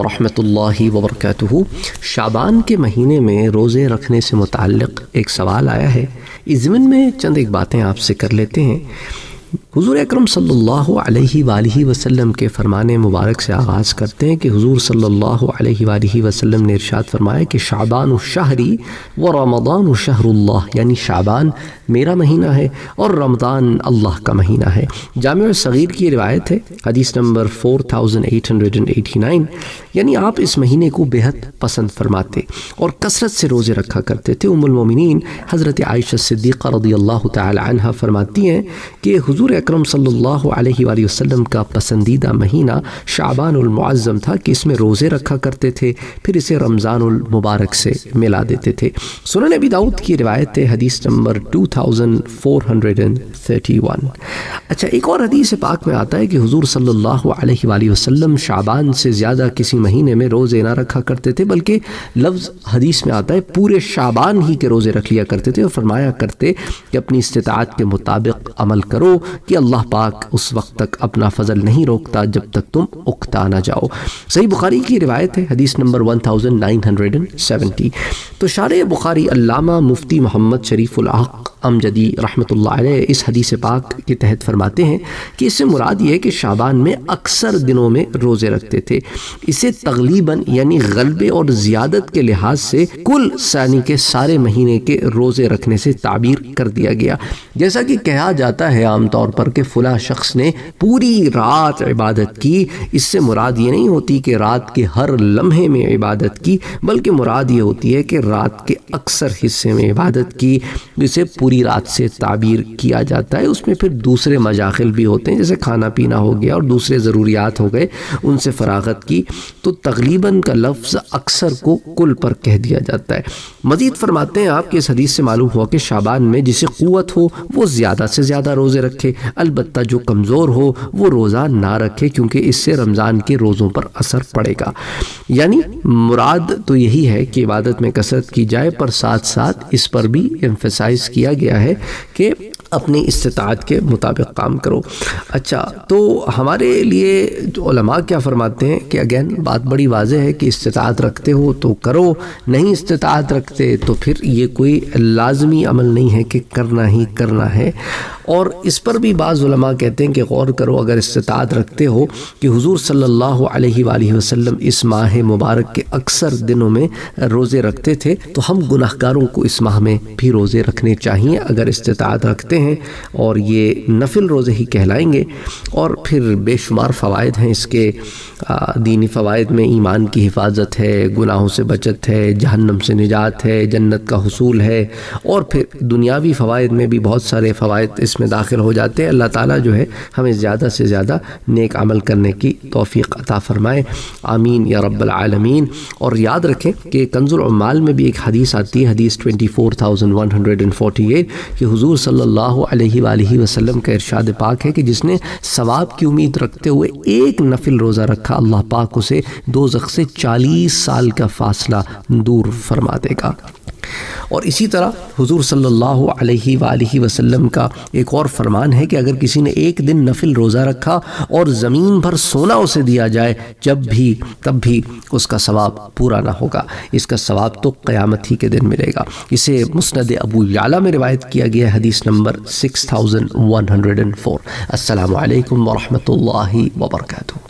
رحمۃ اللہ وبرکاتہ۔ شعبان کے مہینے میں روزے رکھنے سے متعلق ایک سوال آیا ہے، اس ضمن میں چند ایک باتیں آپ سے کر لیتے ہیں۔ حضور اکرم صلی اللہ علیہ وآلہ وسلم کے فرمان مبارک سے آغاز کرتے ہیں کہ حضور صلی اللہ علیہ وآلہ وسلم نے ارشاد فرمایا کہ شعبان الشہری و رمضان شہر اللہ، یعنی شعبان میرا مہینہ ہے اور رمضان اللہ کا مہینہ ہے۔ جامع صغیر کی روایت ہے، حدیث نمبر 4889، یعنی آپ اس مہینے کو بہت پسند فرماتے اور کثرت سے روزے رکھا کرتے تھے۔ ام المومنین حضرت عائشہ صدیقہ رضی اللہ تعالی عنہ فرماتی ہیں کہ حضور اکرم صلی اللہ علیہ وآلہ وسلم کا پسندیدہ مہینہ شعبان المعظم تھا کہ اس میں روزے رکھا کرتے تھے، پھر اسے رمضان المبارک سے ملا دیتے تھے۔ سنن ابی داؤد کی روایت ہے، حدیث نمبر 2431۔ اچھا، ایک اور حدیث پاک میں آتا ہے کہ حضور صلی اللہ علیہ وآلہ وسلم شعبان سے زیادہ کسی مہینے میں روزے نہ رکھا کرتے تھے، بلکہ لفظ حدیث میں آتا ہے پورے شعبان ہی کے روزے رکھ لیا کرتے تھے اور فرمایا کرتے کہ اپنی استطاعت کے مطابق عمل کرو کہ اللہ پاک اس وقت تک اپنا فضل نہیں روکتا جب تک تم اکتا نہ جاؤ۔ صحیح بخاری کی روایت ہے، حدیث نمبر 1970۔ تو شارح بخاری علامہ مفتی محمد شریف الحق امجدی رحمۃ اللہ علیہ اس حدیث پاک کے تحت فرماتے ہیں کہ اس سے مراد یہ ہے کہ شعبان میں اکثر دنوں میں روزے رکھتے تھے۔ اسے تغلیباً یعنی غلبے اور زیادت کے لحاظ سے کل ثانی کے سارے مہینے کے روزے رکھنے سے تعبیر کر دیا گیا۔ جیسا کہ کہا جاتا ہے عام طور پر کہ فلاں شخص نے پوری رات عبادت کی، اس سے مراد یہ نہیں ہوتی کہ رات کے ہر لمحے میں عبادت کی، بلکہ مراد یہ ہوتی ہے کہ رات کے اکثر حصے میں عبادت کی، جسے پوری رات سے تعبیر کیا جاتا ہے۔ اس میں پھر دوسرے مشاغل بھی ہوتے ہیں، جیسے کھانا پینا ہو گیا اور دوسرے ضروریات ہو گئے، ان سے فراغت کی، تو تغلیباً کا لفظ اکثر کو کل پر کہہ دیا جاتا ہے۔ مزید فرماتے ہیں آپ کہ اس حدیث سے معلوم ہوا کہ شعبان میں جسے قوت ہو وہ زیادہ سے زیادہ روزے رکھے، البتہ جو کمزور ہو وہ روزہ نہ رکھے، کیونکہ اس سے رمضان کے روزوں پر اثر پڑے گا۔ یعنی مراد تو یہی ہے کہ عبادت میں کثرت کی جائے، پر ساتھ ساتھ اس پر بھی ایمفیسائز کیا گیا ہے کہ اپنی استطاعت کے مطابق کام کرو۔ اچھا، تو ہمارے لیے علماء کیا فرماتے ہیں کہ اگین بات بڑی واضح ہے کہ استطاعت رکھتے ہو تو کرو، نہیں استطاعت رکھتے تو پھر یہ کوئی لازمی عمل نہیں ہے کہ کرنا ہی کرنا ہے۔ اور اس پر بھی بعض علماء کہتے ہیں کہ غور کرو، اگر استطاعت رکھتے ہو کہ حضور صلی اللہ علیہ وآلہ وسلم اس ماہ مبارک کے اکثر دنوں میں روزے رکھتے تھے، تو ہم گناہ گاروں کو اس ماہ میں بھی روزے رکھنے چاہیے اگر استطاعت رکھتے ہیں، اور یہ نفل روزے ہی کہلائیں گے۔ اور پھر بے شمار فوائد ہیں اس کے، دینی فوائد میں ایمان کی حفاظت ہے، گناہوں سے بچت ہے، جہنم سے نجات ہے، جنت کا حصول ہے، اور پھر دنیاوی فوائد میں بھی بہت سارے فوائد اس میں داخل ہو جاتے ہیں۔ اللہ تعالیٰ جو ہے ہمیں زیادہ سے زیادہ نیک عمل کرنے کی توفیق عطا فرمائے، آمین یا رب العالمین۔ اور یاد رکھیں کہ کنز العمال میں بھی ایک حدیث آتی ہے، حدیث 24148، کہ حضور صلی اللہ علیہ وآلہ وسلم کا ارشاد پاک ہے کہ جس نے ثواب کی امید رکھتے ہوئے ایک نفل روزہ رکھا، اللہ پاک اسے دوزخ سے 40 سال کا فاصلہ دور فرما دے گا۔ اور اسی طرح حضور صلی اللہ علیہ وآلہ وسلم کا ایک اور فرمان ہے کہ اگر کسی نے ایک دن نفل روزہ رکھا اور زمین بھر سونا اسے دیا جائے تب بھی اس کا ثواب پورا نہ ہوگا، اس کا ثواب تو قیامت ہی کے دن ملے گا۔ اسے مسند ابو یعلیٰ میں روایت کیا گیا ہے، حدیث نمبر 6104۔ السلام علیکم ورحمۃ اللہ وبرکاتہ۔